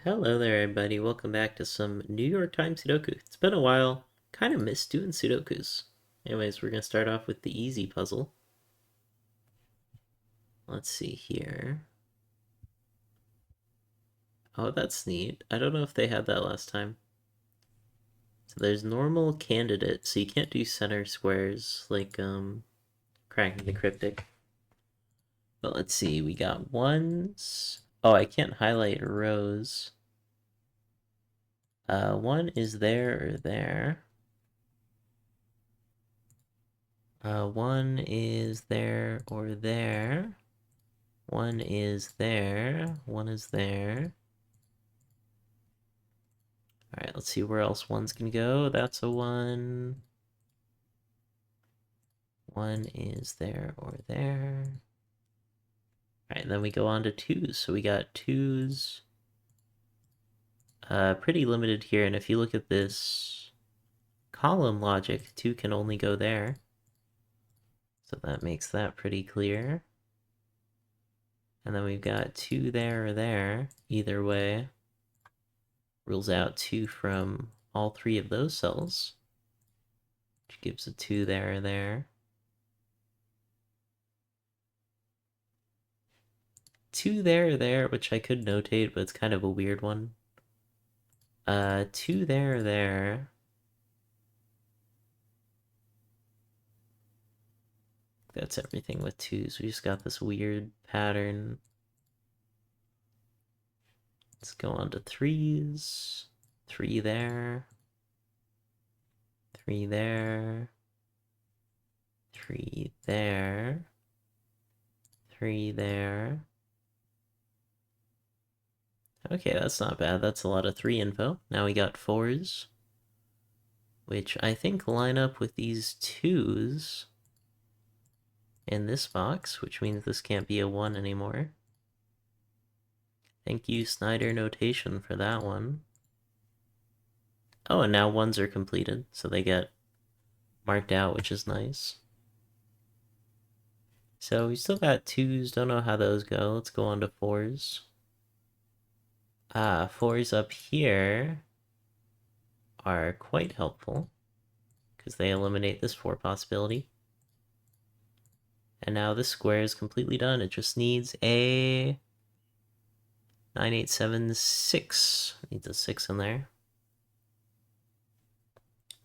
Hello there, everybody. Welcome back to some New York Times Sudoku. It's been a while. Kind of missed doing Sudokus. Anyways, we're going to start off with the easy puzzle. Let's see here. Oh, that's neat. I don't know if they had that last time. So there's normal candidate, so you can't do center squares like cracking the cryptic. But let's see, we got ones. Oh, I can't highlight rows. One is there or there. One is there or there. One is there. One is there. Alright, let's see where else one's gonna go. That's a one. One is there or there. Alright, then we go on to twos. So we got twos. Pretty limited here, and if you look at this column logic, two can only go there. So that makes that pretty clear. And then we've got two there or there. Either way, rules out two from all three of those cells, which gives a two there or there. Two there or there, which I could notate, but it's kind of a weird one. Two there or there. That's everything with twos. We just got this weird pattern. Let's go on to threes. Three there. Three there. Three there. Three there. Okay, that's not bad. That's a lot of three info. Now we got fours, which I think line up with these twos in this box, which means this can't be a one anymore. Thank you, Snyder Notation, for that one. Oh, and now ones are completed, so they get marked out, which is nice. So we still got twos, don't know how those go. Let's go on to fours. Fours up here are quite helpful, because they eliminate this four possibility. And now this square is completely done. It just needs a 9876. Needs a 6 in there.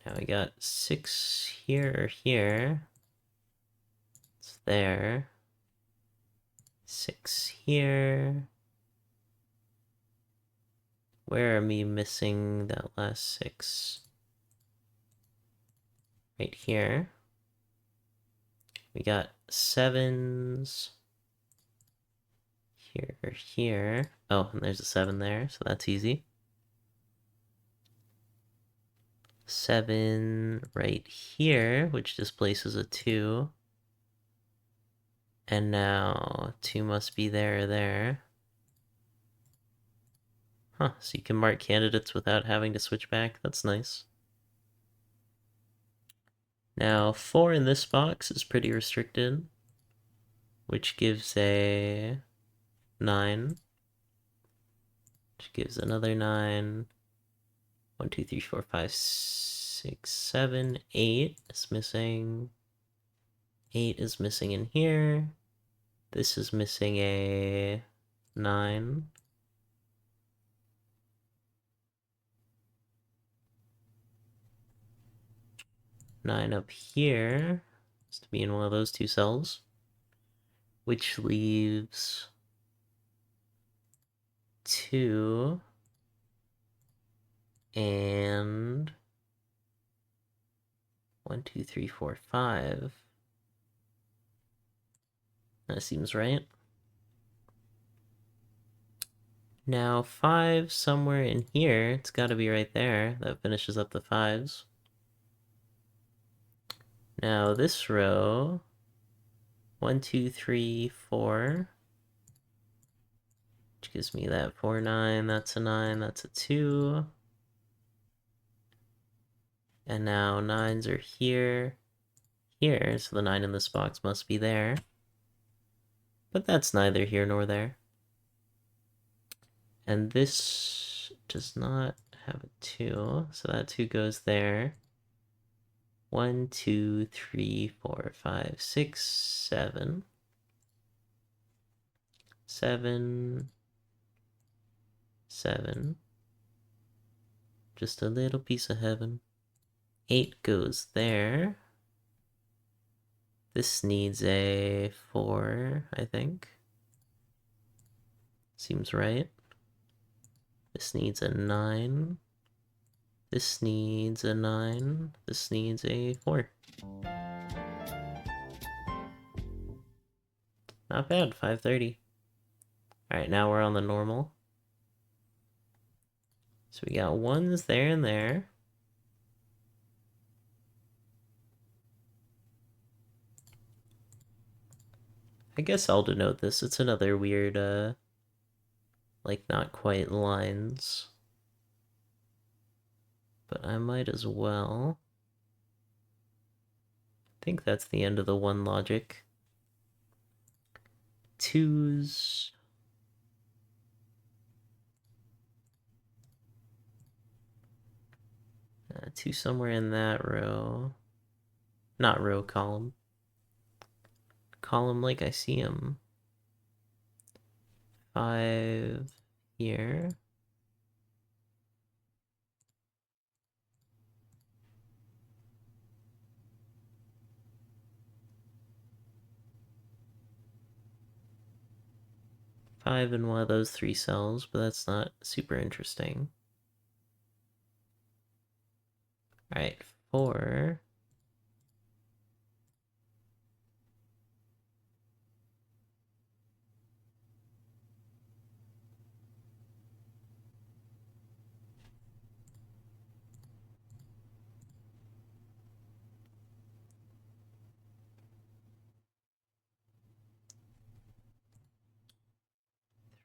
Now we got 6 here or here. It's there. 6 here. Where am I missing that last 6? Right here. We got 7s here or here. Oh, and there's a 7 there, so that's easy. 7 right here, which displaces a 2. And now 2 must be there or there. Huh, so you can mark candidates without having to switch back. That's nice. Now 4 in this box is pretty restricted, which gives a 9. Which gives another 9. 1, 2, 3, 4, 5, 6, 7, 8 is missing. 8 is missing in here. This is missing a 9. Nine up here is to be in one of those two cells, which leaves 2 and 1, 2, 3, 4, 5. That seems right. Now 5 somewhere in here, it's got to be right there. That finishes up the 5s. Now this row, 1, 2, 3, 4, which gives me that 4, 9, that's a 9, that's a 2. And now 9s are here, here, so the 9 in this box must be there. But that's neither here nor there. And this does not have a 2, so that 2 goes there. 1, 2, 3, 4, 5, 6, 7. 7, 7. Just a little piece of heaven. 8 goes there. This needs a 4, I think. Seems right. This needs a 9. This needs a 9. This needs a 4. Not bad, 530. Alright, now we're on the normal. So we got 1s there and there. I guess I'll denote this. It's another weird, like not quite lines. But I might as well. I think that's the end of the 1 logic. 2s. 2 somewhere in that row. Not row, column. Column like I see him. 5 here. Five in one of those 3 cells, but that's not super interesting. Alright, 4.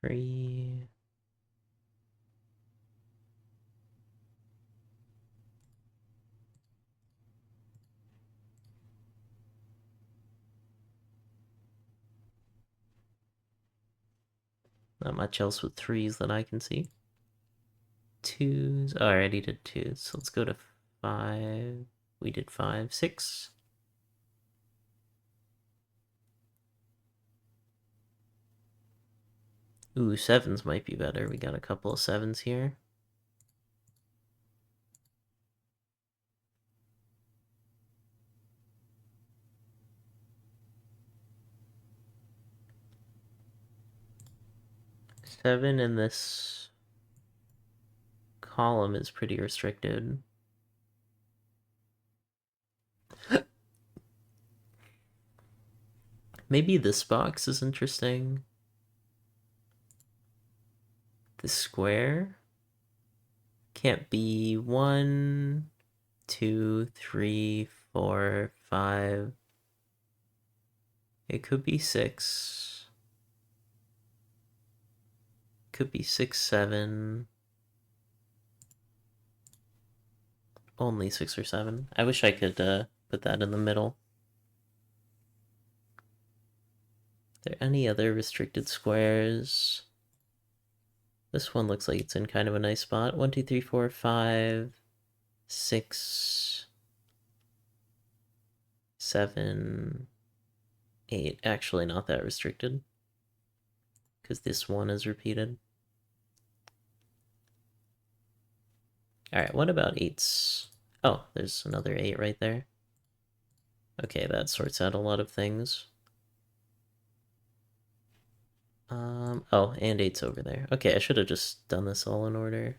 Three. Not much else with 3s that I can see. 2s. Oh, I already did 2s. So let's go to 5. We did 5. 6. Ooh, 7s might be better. We got a couple of 7s here. Seven in this column is pretty restricted. Maybe this box is interesting. The square can't be 1, 2, 3, 4, 5. It could be 6. Could be 6, 7. Only 6 or 7. I wish I could put that in the middle. Are there any other restricted squares? This one looks like it's in kind of a nice spot. 1, 2, 3, 4, 5, 6, 7, 8. Actually, not that restricted, because this one is repeated. Alright, what about 8s? Oh, there's another 8 right there. Okay, that sorts out a lot of things. Oh, and 8's over there. Okay, I should have just done this all in order.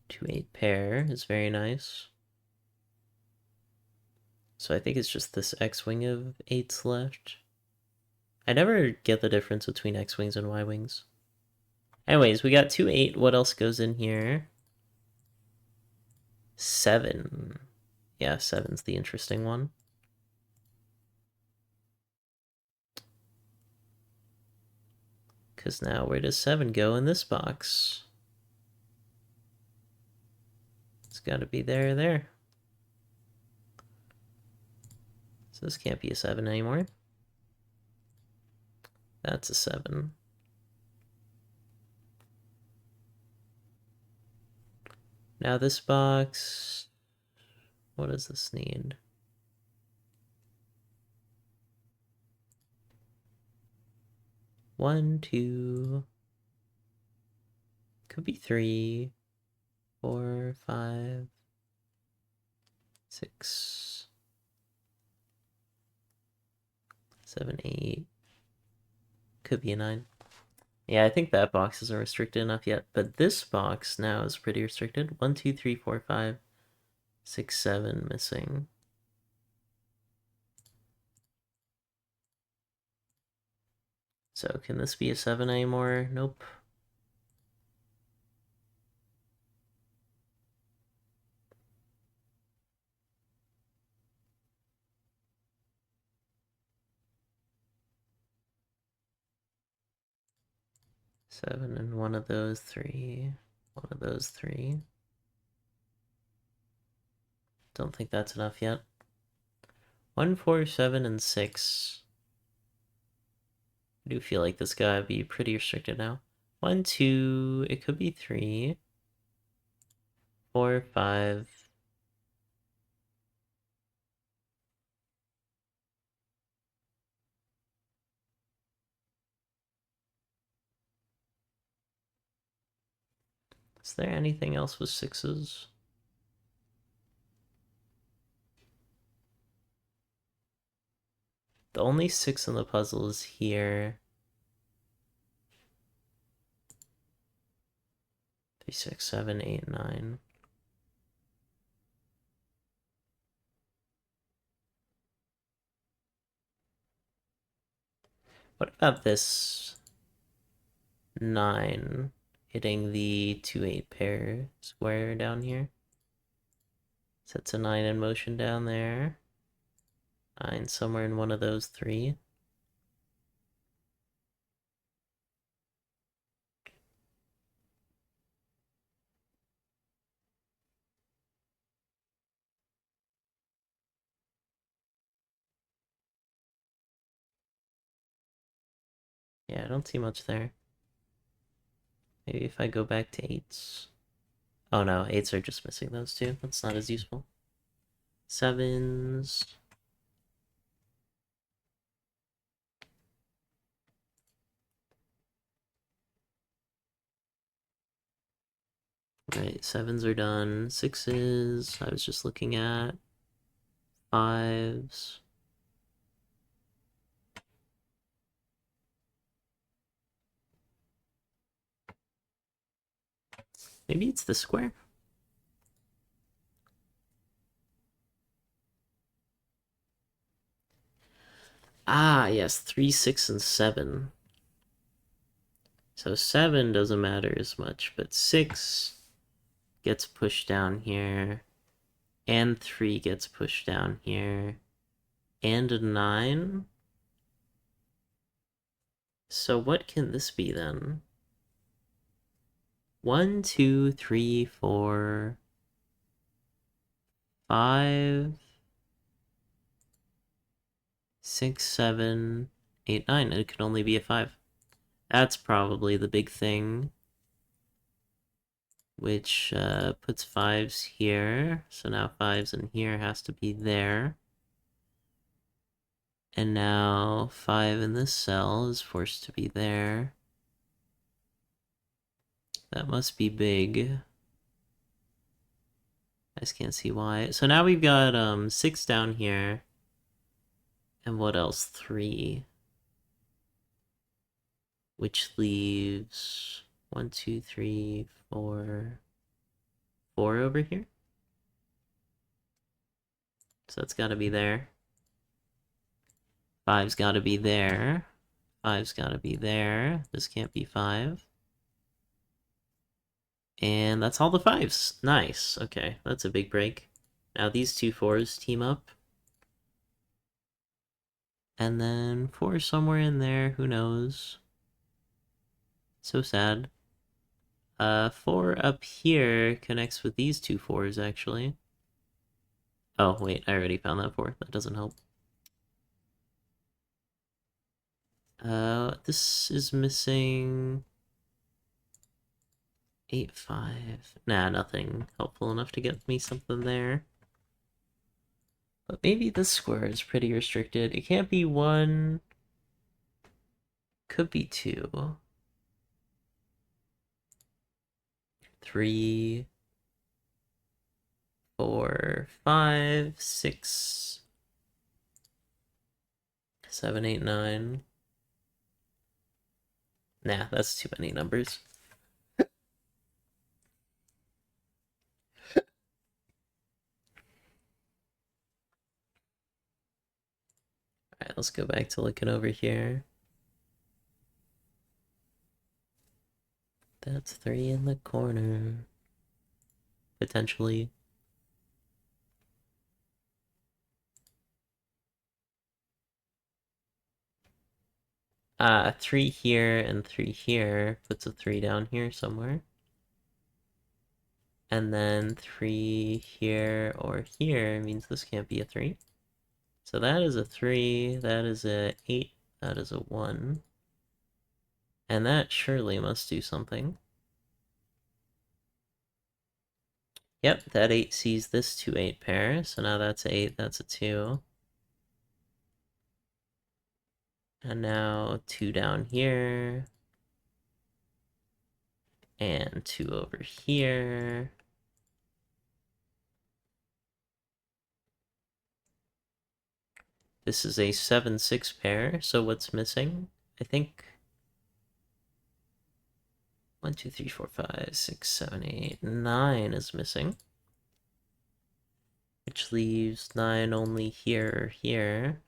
Two 8 pair is very nice. So I think it's just this X-wing of 8's left. I never get the difference between X-wings and Y-wings. Anyways, we got 2 8. What else goes in here? 7. Yeah, 7's the interesting one. Because now where does 7 go in this box? It's got to be there. So this can't be a 7 anymore. That's a 7. Now this box, what does this need? One, two, could be 3, 4, 5, 6, 7, 8. Could be a 9. Yeah, I think that box isn't restricted enough yet, but this box now is pretty restricted. 1, 2, 3, 4, 5, 6, 7 missing. So can this be a 7 anymore? Nope. Seven and one of those 3. One of those 3. Don't think that's enough yet. 1, 4, 7, and 6. I do feel like this guy would be pretty restricted now. 1, 2, it could be 3. 4, 5. Is there anything else with 6s? The only 6 in the puzzle is here. 3, 6, 7, 8, 9. What about this 9 hitting the 2, 8 pair square down here? Sets a 9 in motion down there. 9 somewhere in one of those 3. Yeah, I don't see much there. Maybe if I go back to 8s. Oh no, 8s are just missing those two. That's not as useful. 7s. Right, 7s are done. 6s, I was just looking at. 5s. Maybe it's the square? Ah, yes, 3, 6, and 7. So 7 doesn't matter as much, but 6 gets pushed down here, and 3 gets pushed down here, and a 9. So what can this be then? 1, 2, 3, 4, 5, 6, 7, 8, 9. It could only be a 5. That's probably the big thing, which puts 5s here. So now 5s in here has to be there. And now 5 in this cell is forced to be there. That must be big. I just can't see why. So now we've got 6 down here. And what else? 3. Which leaves 1, 2, 3, 4. 4 over here. So that's got to be there. 5's got to be there. 5's got to be there. This can't be 5. And that's all the 5s. Nice. Okay, that's a big break. Now these two 4s team up. And then 4 somewhere in there, who knows? So sad. 4 up here connects with these two 4s, actually. Oh, wait, I already found that 4. That doesn't help. This is missing 8, 5. Nah, nothing helpful enough to get me something there. But maybe this square is pretty restricted. It can't be 1. Could be 2. 3, 4, 5, 6, 7, 8, 9. Nah, that's too many numbers. Alright, let's go back to looking over here. That's 3 in the corner. Potentially. Ah, 3 here and 3 here puts a 3 down here somewhere. And then 3 here or here means this can't be a 3. So that is a 3, that is a 8, that is a 1. And that surely must do something. Yep, that 8 sees this 2-8 pair, so now that's 8, that's a 2. And now 2 down here. And 2 over here. This is a 7-6 pair, so what's missing? I think 1, 2, 3, 4, 5, 6, 7, 8, 9 is missing. Which leaves 9 only here or here.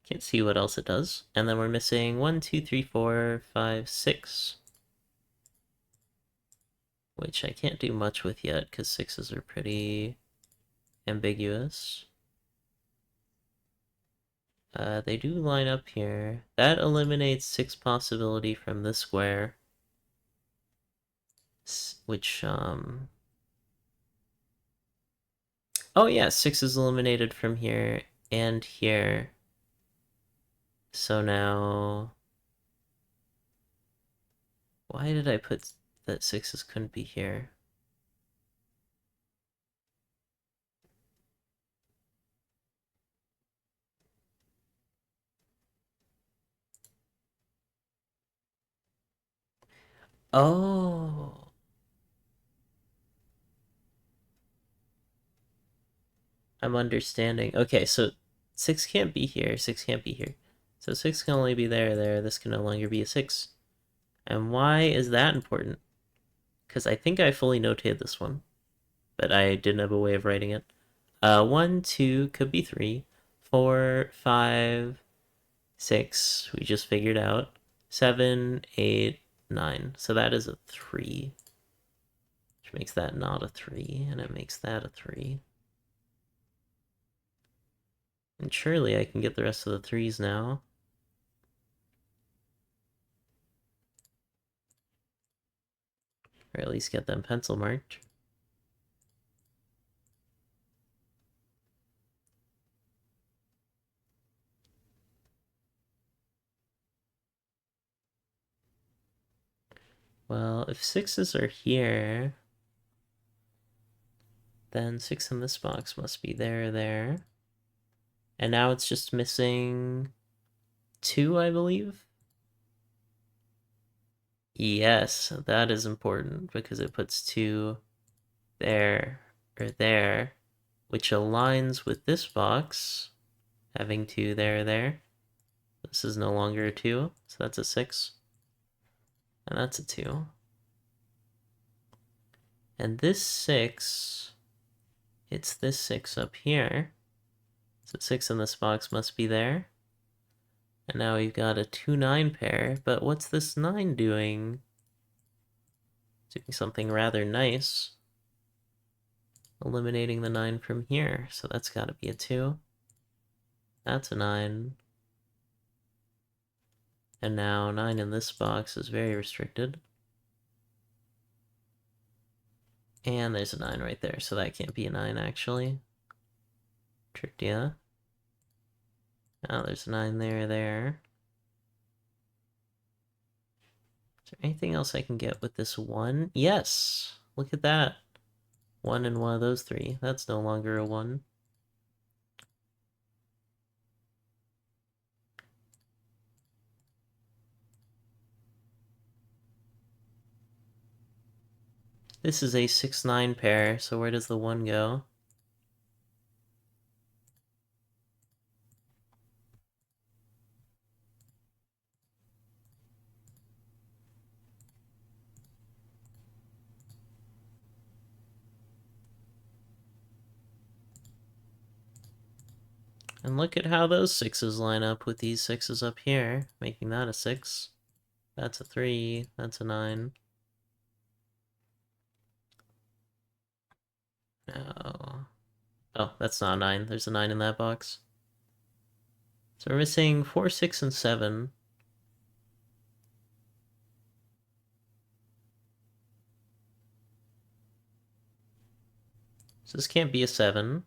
Can't see what else it does. And then we're missing 1, 2, 3, 4, 5, 6. Which I can't do much with yet, because 6s are pretty ambiguous. They do line up here. That eliminates 6 possibility from this square. Which, oh yeah, 6 is eliminated from here and here. So now... Why did I put that 6s couldn't be here? Oh. I'm understanding. Okay, so 6 can't be here, 6 can't be here. So 6 can only be there. This can no longer be a 6. And why is that important? Because I think I fully notated this one, but I didn't have a way of writing it. 1, 2 could be 3. 4, 5, 6, we just figured out. 7, 8, 9. So that is a 3. Which makes that not a 3, and it makes that a 3. And surely I can get the rest of the 3s now. Or at least get them pencil marked. Well, if 6s are here, then 6 in this box must be there. And now it's just missing 2, I believe? Yes, that is important because it puts 2 there or there, which aligns with this box having 2 there. This is no longer a 2, so that's a 6. And that's a 2. And this 6, it's this 6 up here. So 6 in this box must be there. And now we've got a 2-9 pair, but what's this 9 doing? Doing something rather nice. Eliminating the 9 from here, so that's got to be a 2. That's a 9. And now 9 in this box is very restricted. And there's a 9 right there, so that can't be a 9 actually. Tricked ya. Oh, there's a 9 there. Is there anything else I can get with this 1? Yes! Look at that. 1 in one of those 3. That's no longer a 1. This is a 6-9 pair, so where does the 1 go? And look at how those 6s line up with these 6s up here, making that a 6. That's a 3, that's a 9. Oh. Oh, that's not a 9. There's a 9 in that box. So we're missing 4, 6, and 7. So this can't be a 7.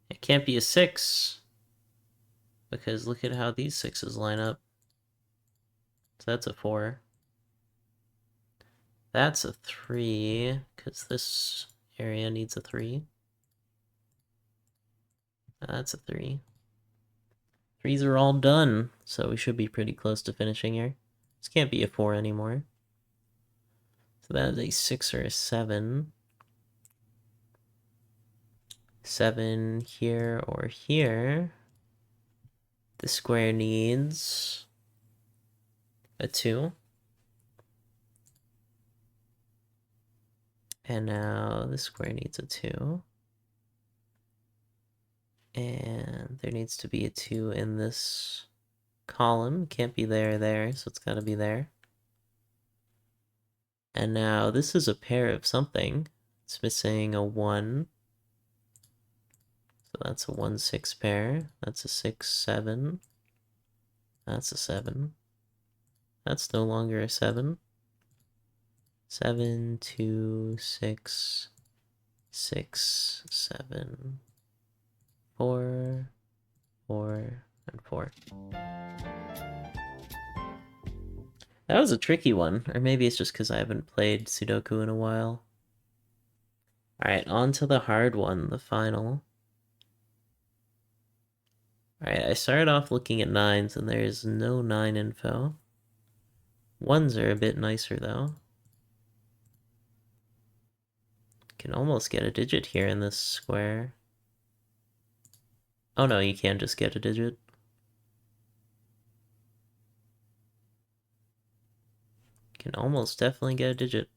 It can't be a 6. Because look at how these 6s line up. So that's a 4. That's a 3, because this area needs a 3. That's a 3. 3s are all done, so we should be pretty close to finishing here. This can't be a 4 anymore. So that is a 6 or a 7. 7 here or here. The square needs a 2. And now the square needs a 2. And there needs to be a 2 in this column. Can't be there, so it's got to be there. And now this is a pair of something. It's missing a 1. So that's a 1, 6 pair. That's a 6, 7. That's a 7. That's no longer a 7. 7, 2, 6, 6, 7, 4, 4, and 4. That was a tricky one, or maybe it's just because I haven't played Sudoku in a while. Alright, on to the hard one, the final. Alright, I started off looking at 9s, and there's no 9 info. 1s are a bit nicer, though. Can almost get a digit here in this square. Oh no, you can just get a digit. Can almost definitely get a digit.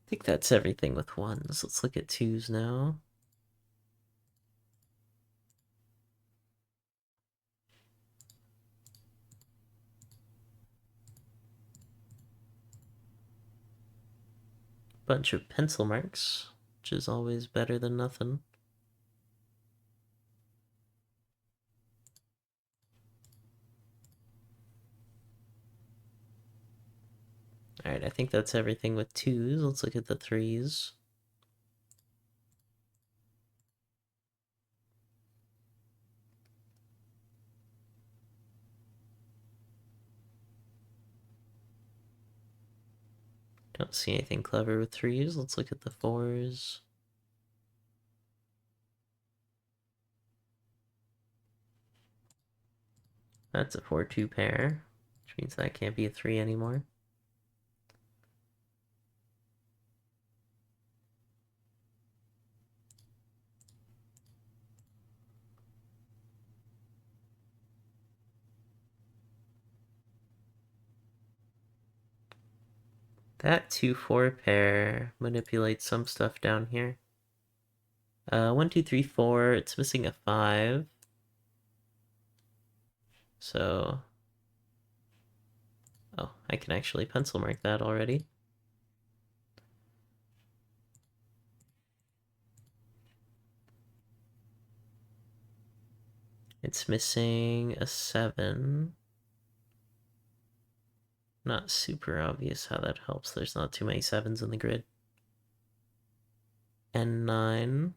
I think that's everything with 1s. Let's look at 2s now. Bunch of pencil marks, which is always better than nothing. Alright, I think that's everything with 2s. Let's look at the 3s. Don't see anything clever with 3s. Let's look at the 4s. That's a 4-2 pair, which means that can't be a 3 anymore. That 2-4 pair manipulates some stuff down here. 1, 2, 3, 4. It's missing a 5. So... oh, I can actually pencil mark that already. It's missing a 7. Not super obvious how that helps. There's not too many 7s in the grid. And 9.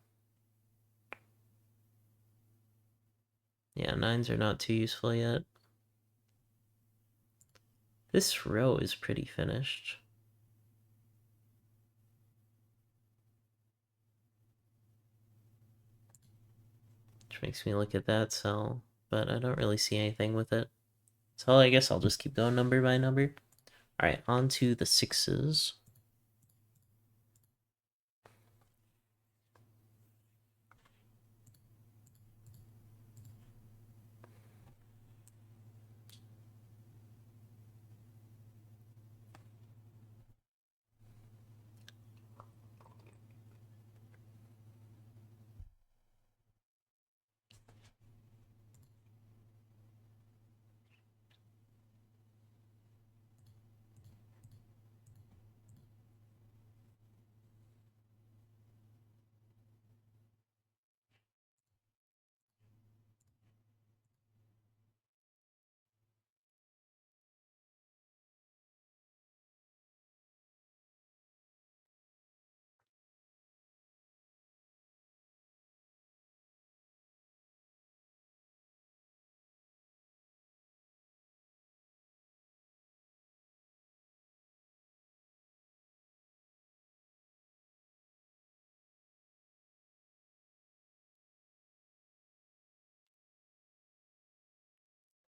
Yeah, 9s are not too useful yet. This row is pretty finished. Which makes me look at that cell, but I don't really see anything with it. So I guess I'll just keep going number by number. Alright, on to the 6s.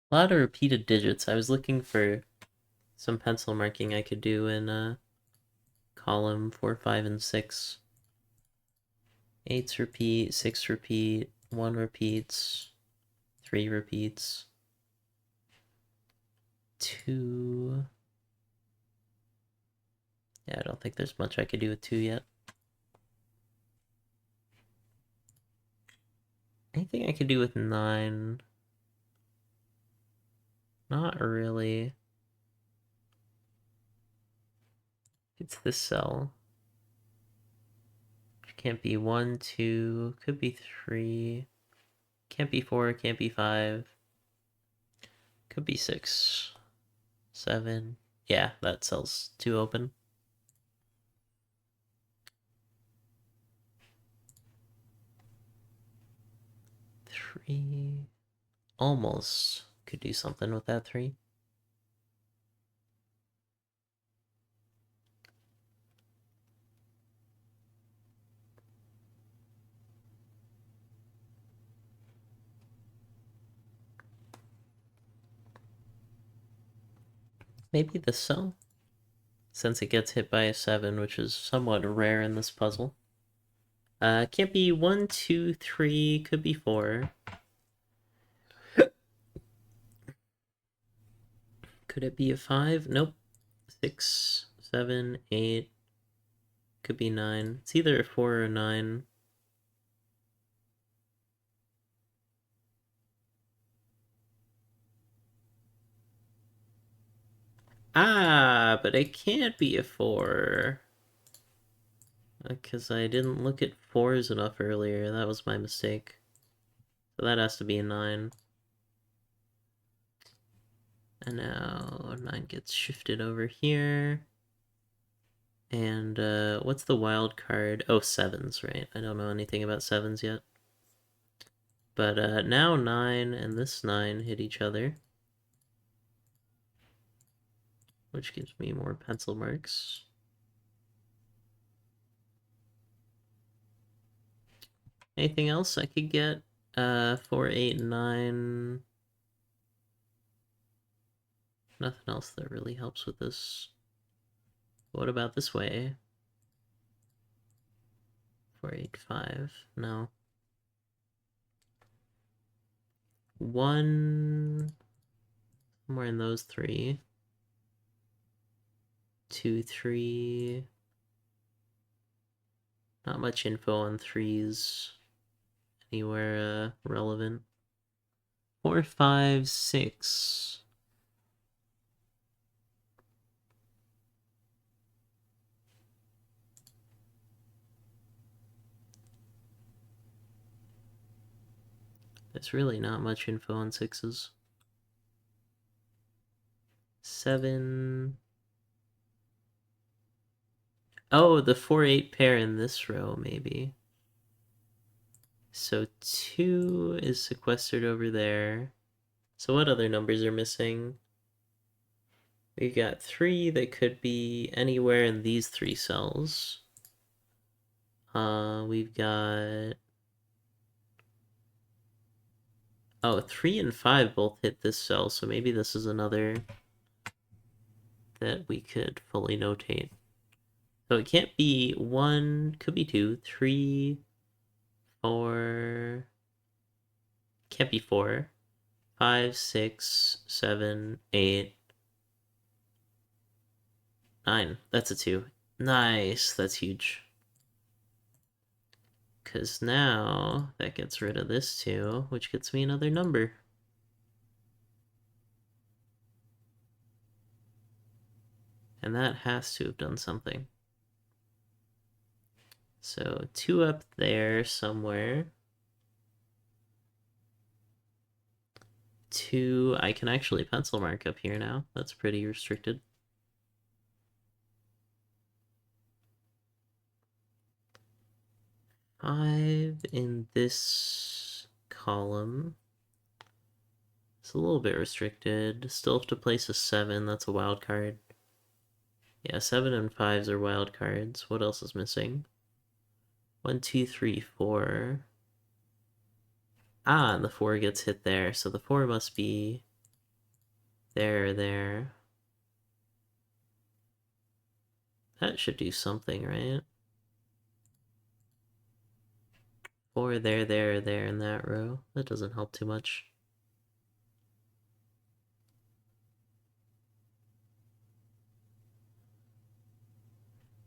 A lot of repeated digits. I was looking for some pencil marking I could do in column 4, 5, and 6. 8s repeat, 6 repeat, 1 repeats, 3 repeats, 2. Yeah, I don't think there's much I could do with 2 yet. Anything I could do with 9? Not really. It's this cell. It can't be 1, 2, could be 3. Can't be 4, can't be 5. Could be 6, 7. Yeah, that cell's too open. 3. Almost could do something with that 3. Maybe this cell, since it gets hit by a 7, which is somewhat rare in this puzzle. Can't be 1, 2, 3, could be 4. Could it be a 5? Nope. 6, 7, 8. Could be 9. It's either a 4 or a 9. Ah, but it can't be a 4. Because I didn't look at 4s enough earlier. That was my mistake. So that has to be a 9. And now 9 gets shifted over here. And what's the wild card? Oh, 7s, right? I don't know anything about 7s yet. But now 9 and this 9 hit each other, which gives me more pencil marks. Anything else I could get? 4, 8, 9. Nothing else that really helps with this. What about this way? 4, 8, 5. No. 1. Somewhere in those 3. 2, 3. Not much info on 3s anywhere relevant. 4, 5, 6. There's really not much info on 6s. 7. Oh, the 4, 8 pair in this row, maybe. So 2 is sequestered over there. So what other numbers are missing? We've got 3 that could be anywhere in these 3 cells. We've got... Oh, 3 and 5 both hit this cell, so maybe this is another that we could fully notate. So it can't be 1, could be 2, 3, 4... Can't be 4. 5, 6, 7, 8, 9. That's a 2. Nice, that's huge. Because now that gets rid of this 2, which gets me another number. And that has to have done something. So 2 up there somewhere. 2, I can actually pencil mark up here now. That's pretty restricted. Five in this column. It's a little bit restricted. Still have to place a 7. That's a wild card. Yeah, 7 and 5s are wild cards. What else is missing? 1, 2, 3, 4. Ah, and the 4 gets hit there. So the 4 must be there or there. That should do something, right? 4 there, there, there in that row. That doesn't help too much.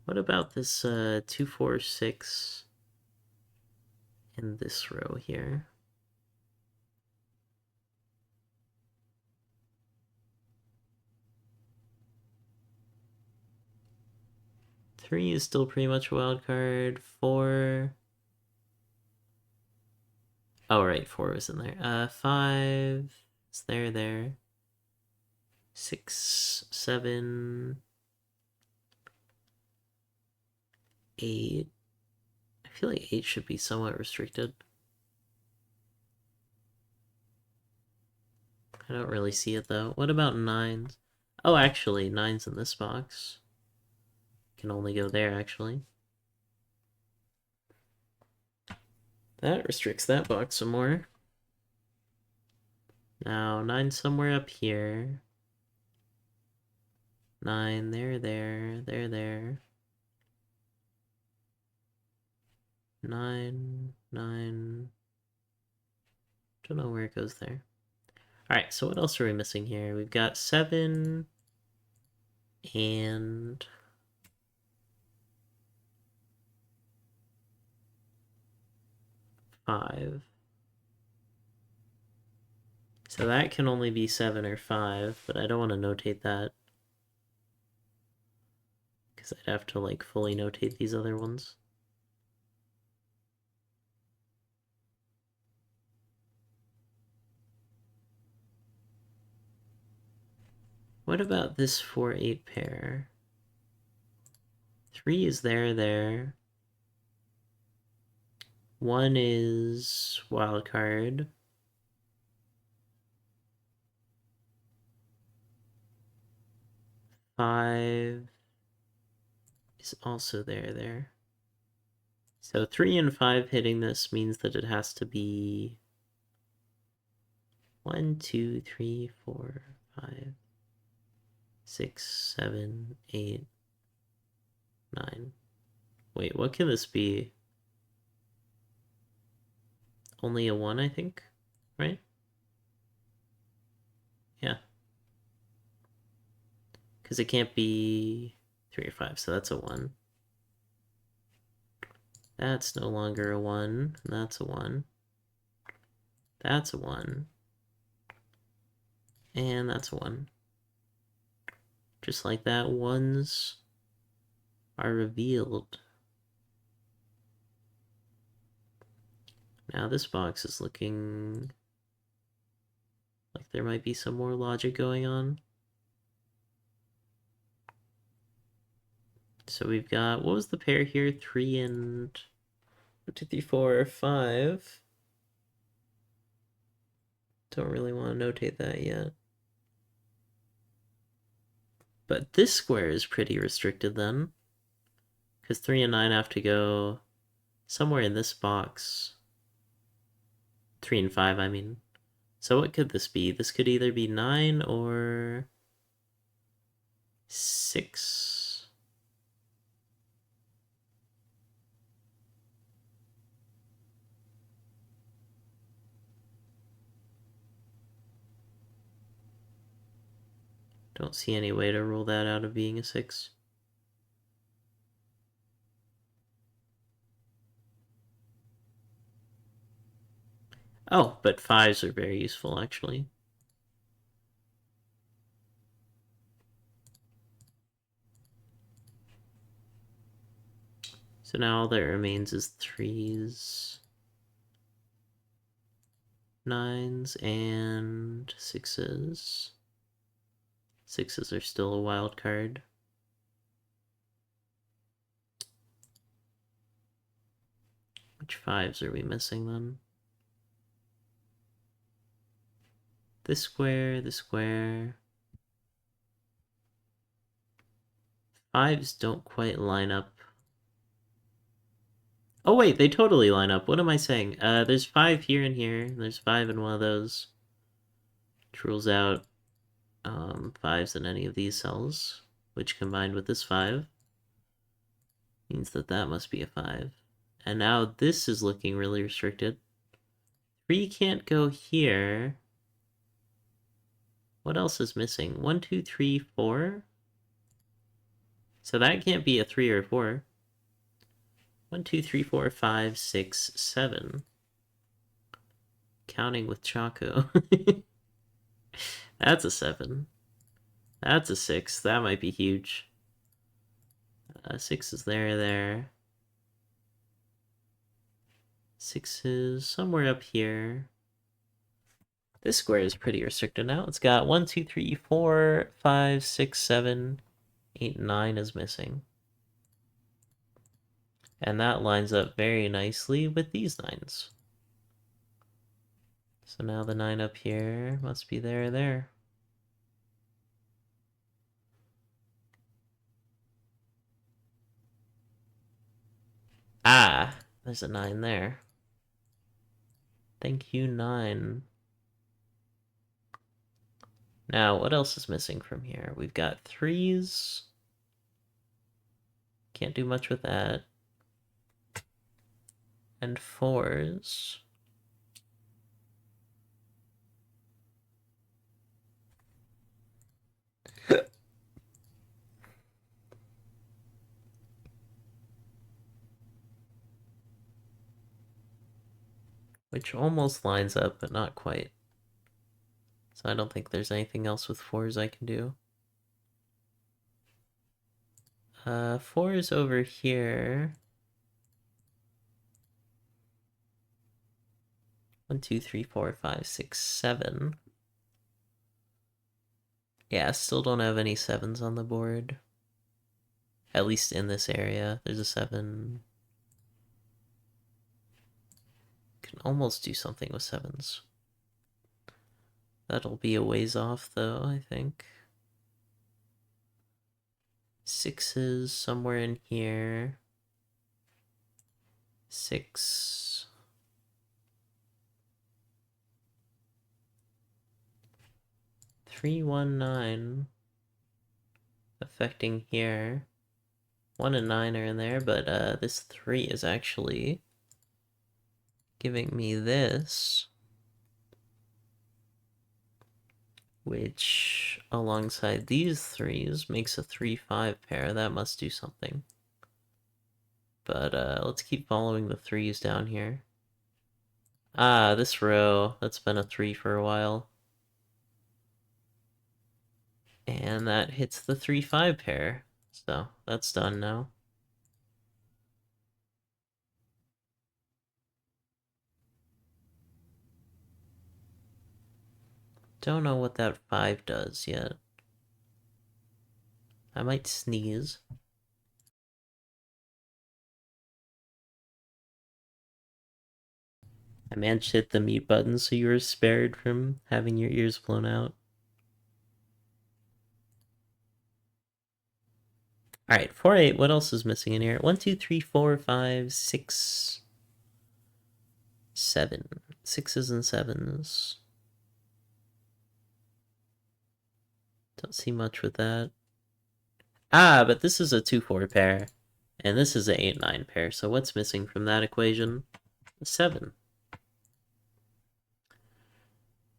What about this 2, 4, 6 in this row here? Three is still pretty much a wild card. 4. Oh, right, 4 was in there. 5 is there. 6, 7, 8. I feel like 8 should be somewhat restricted. I don't really see it though. What about 9s? Oh, actually, 9's in this box. Can only go there, actually. That restricts that box some more. Now, 9 somewhere up here. 9 there. 9, 9. Don't know where it goes there. Alright, so what else are we missing here? We've got 7 and 5. So that can only be 7 or 5, but I don't want to notate that. Because I'd have to like fully notate these other ones. What about this 4-8 pair? 3 is there. 1 is wildcard. 5 is also there. So 3 and 5 hitting this means that it has to be 1, 2, 3, 4, 5, 6, 7, 8, 9. Wait, what can this be? Only a 1, I think, right? Yeah. Because it can't be 3 or 5, so that's a 1. That's no longer a 1. That's a 1. That's a 1. And that's a 1. Just like that, 1s are revealed. Now this box is looking like there might be some more logic going on. So we've got, what was the pair here? 3 and 1, 2, 3, 4, 5. Don't really want to notate that yet. But this square is pretty restricted then, because 3 and 9 have to go somewhere in this box. 3 and 5, I mean. So what could this be? This could either be 9 or 6. Don't see any way to rule that out of being a 6. Oh, but 5s are very useful, actually. So now all that remains is 3s, 9s, and 6s. 6s are still a wild card. Which 5s are we missing then? This square, this square. 5s don't quite line up. Oh wait, they totally line up. What am I saying? There's 5 here and here. And there's 5 in one of those. Which rules out 5s in any of these cells. Which combined with this 5 means that that must be a 5. And now this is looking really restricted. 3 can't go here. What else is missing? 1, 2, 3, 4? So that can't be a 3 or a 4. 1, 2, 3, 4, 5, 6, 7. Counting with Chaco. That's a 7. That's a 6. That might be huge. 6 is there. 6 is somewhere up here. This square is pretty restricted now. It's got 1, 2, 3, 4, 5, 6, 7, 8, 9 is missing. And that lines up very nicely with these 9s. So now the 9 up here must be there. Ah, there's a 9 there. Thank you, 9. Now, what else is missing from here? We've got 3s. Can't do much with that. And 4s. Which almost lines up, but not quite. So I don't think there's anything else with 4s I can do. 4s over here. 1, 2, 3, 4, 5, 6, 7. Yeah, still don't have any 7s on the board. At least in this area. There's a 7. Can almost do something with 7s. That'll be a ways off, though, I think. 6s somewhere in here. 6. 3, 1, 9. Affecting here. 1 and 9 are in there, but this 3 is actually giving me this. Which, alongside these 3s, makes a 3-5 pair. That must do something. But let's keep following the 3s down here. Ah, this row, that's been a 3 for a while. And that hits the 3-5 pair. So, that's done now. Don't know what that 5 does yet. I might sneeze. I managed to hit the mute button so you were spared from having your ears blown out. Alright, 4, 8. What else is missing in here? 1, 2, 3, 4, 5, 6, 7. 6s and 7s. Don't see much with that. Ah, but this is a 2-4 pair. And this is a 8-9 pair. So what's missing from that equation? A 7.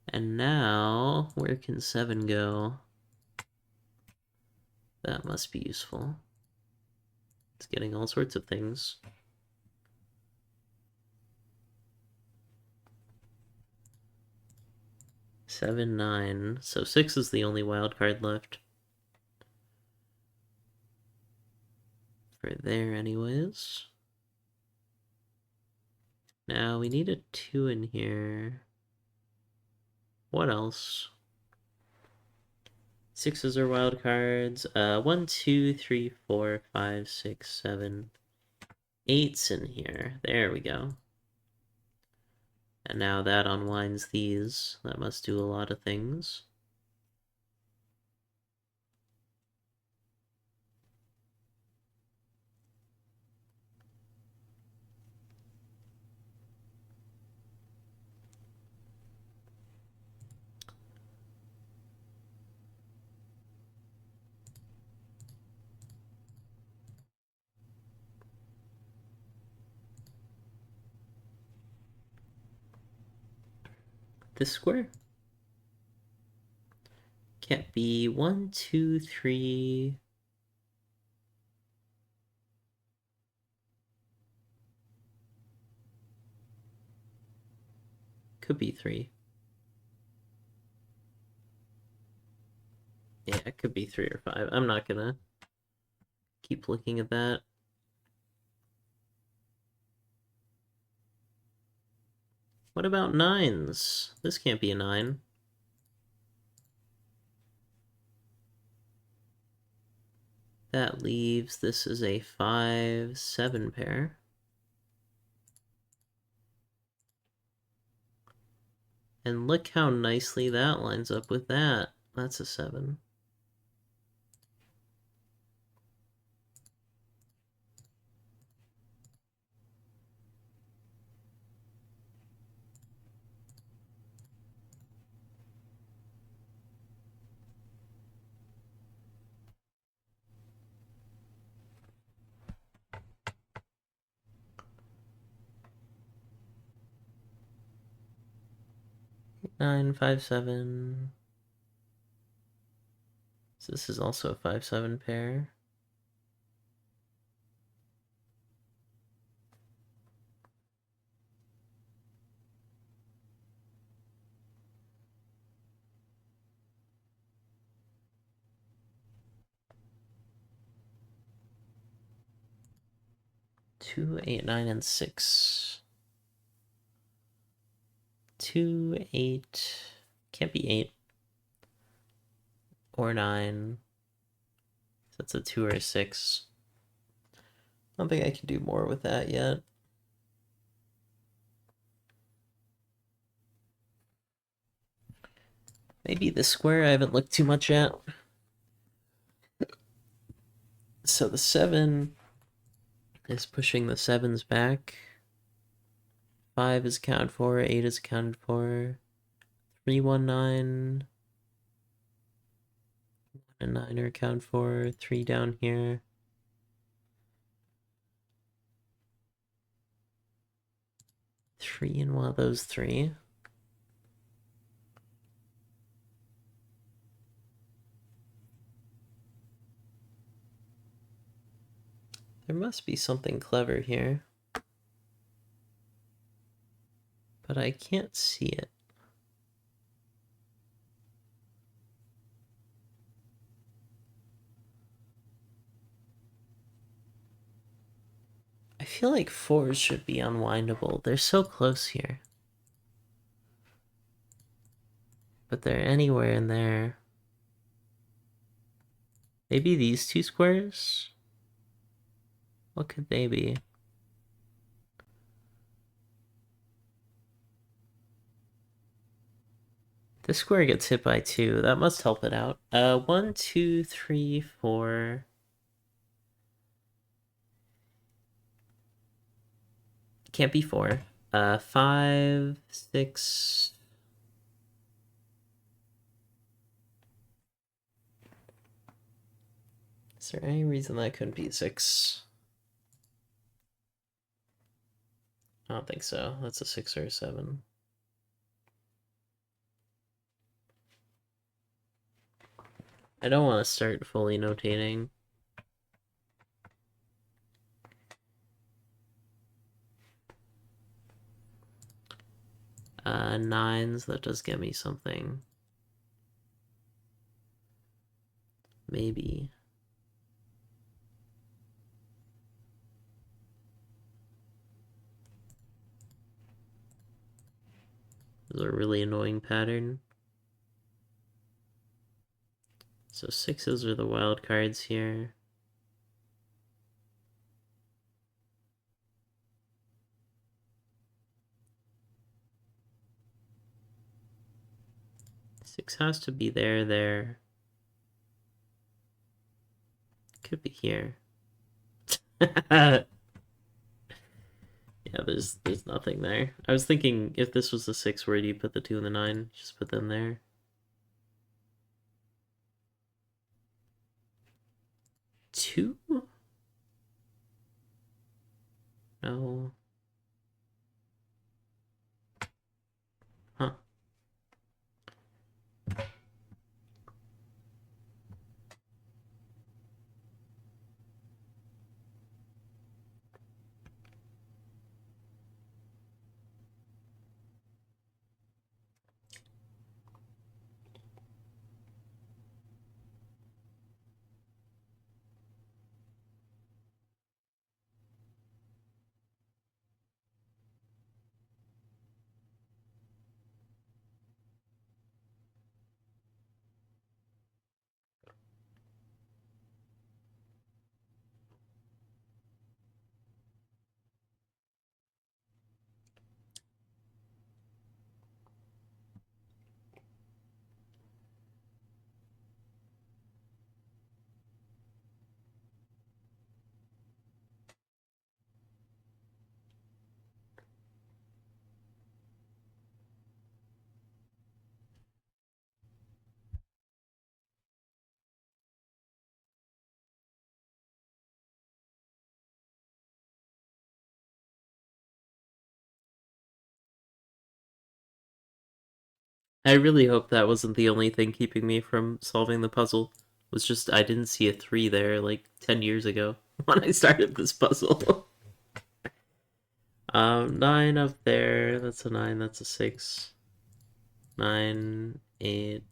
And now, where can 7 go? That must be useful. It's getting all sorts of things. 7, 9. So 6 is the only wild card left. For there anyways. Now we need a 2 in here. What else? 6s are wild cards. 1, 2, 3, 4, 5, 6, 7. 8's in here. There we go. And now that unwinds these. That must do a lot of things. This square can't be 1, 2, 3. Could be 3. Yeah, it could be 3 or 5. I'm not gonna keep looking at that. What about 9s? This can't be a 9. That leaves this is a 5, 7 pair. And look how nicely that lines up with that. That's a 7. Nine, 5, 7. So this is also a 5, 7 pair. Two, 8, 9, and 6. 2, 8. Can't be 8. Or 9. So that's a 2 or a 6. I don't think I can do more with that yet. Maybe the square I haven't looked too much at. So the 7 is pushing the 7s back. 5 is accounted for, 8 is accounted for. 3, 1, 9. 1 and 9 are accounted for. 3 down here. 3 in one of those 3. There must be something clever here. But I can't see it. I feel like 4s should be unwindable. They're so close here. But they're anywhere in there. Maybe these 2 squares? What could they be? This square gets hit by 2. That must help it out. 1, 2, 3, 4. Can't be 4. 5, 6. Is there any reason that couldn't be 6? I don't think so. That's a 6 or a 7. I don't want to start fully notating. Nines, that does get me something. Maybe. This is a really annoying pattern. So 6s are the wild cards here. Six has to be there. Could be here. Yeah, there's nothing there. I was thinking if this was the 6, where do you put the 2 and the 9? Just put them there. 2? No. Huh. I really hope that wasn't the only thing keeping me from solving the puzzle. It was just I didn't see a 3 there like 10 years ago when I started this puzzle. 9 up there. That's a 9. That's a 6. 9, 8.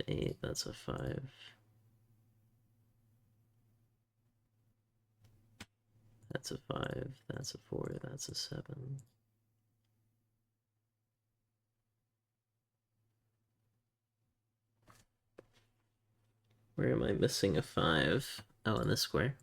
8. That's a 5. That's a 5. That's a 4. That's a 7. Where am I missing a 5? Oh, in this square.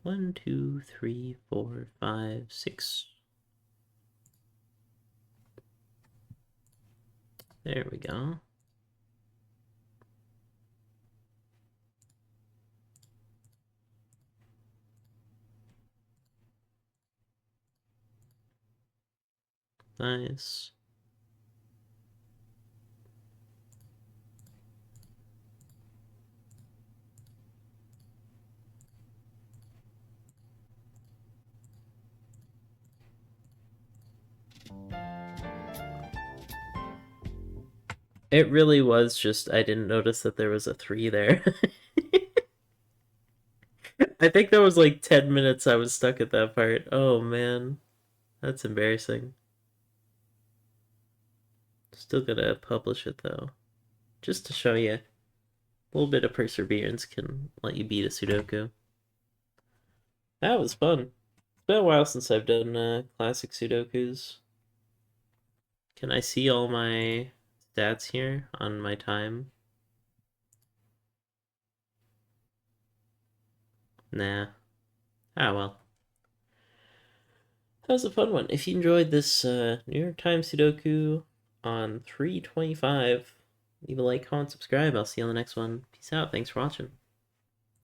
One, two, three, 4, 5, 6. There we go. Nice. It really was just I didn't notice that there was a 3 there. I think that was like 10 minutes I was stuck at that part. Oh man, that's embarrassing. Still gotta publish it though. Just to show you, a little bit of perseverance can let you beat a Sudoku. That was fun. been a while since I've done classic Sudokus. Can I see all my stats here on my time? Nah. Ah, well. That was a fun one. If you enjoyed this New York Times Sudoku on 325, leave a like, comment, subscribe. I'll see you on the next one. Peace out. Thanks for watching.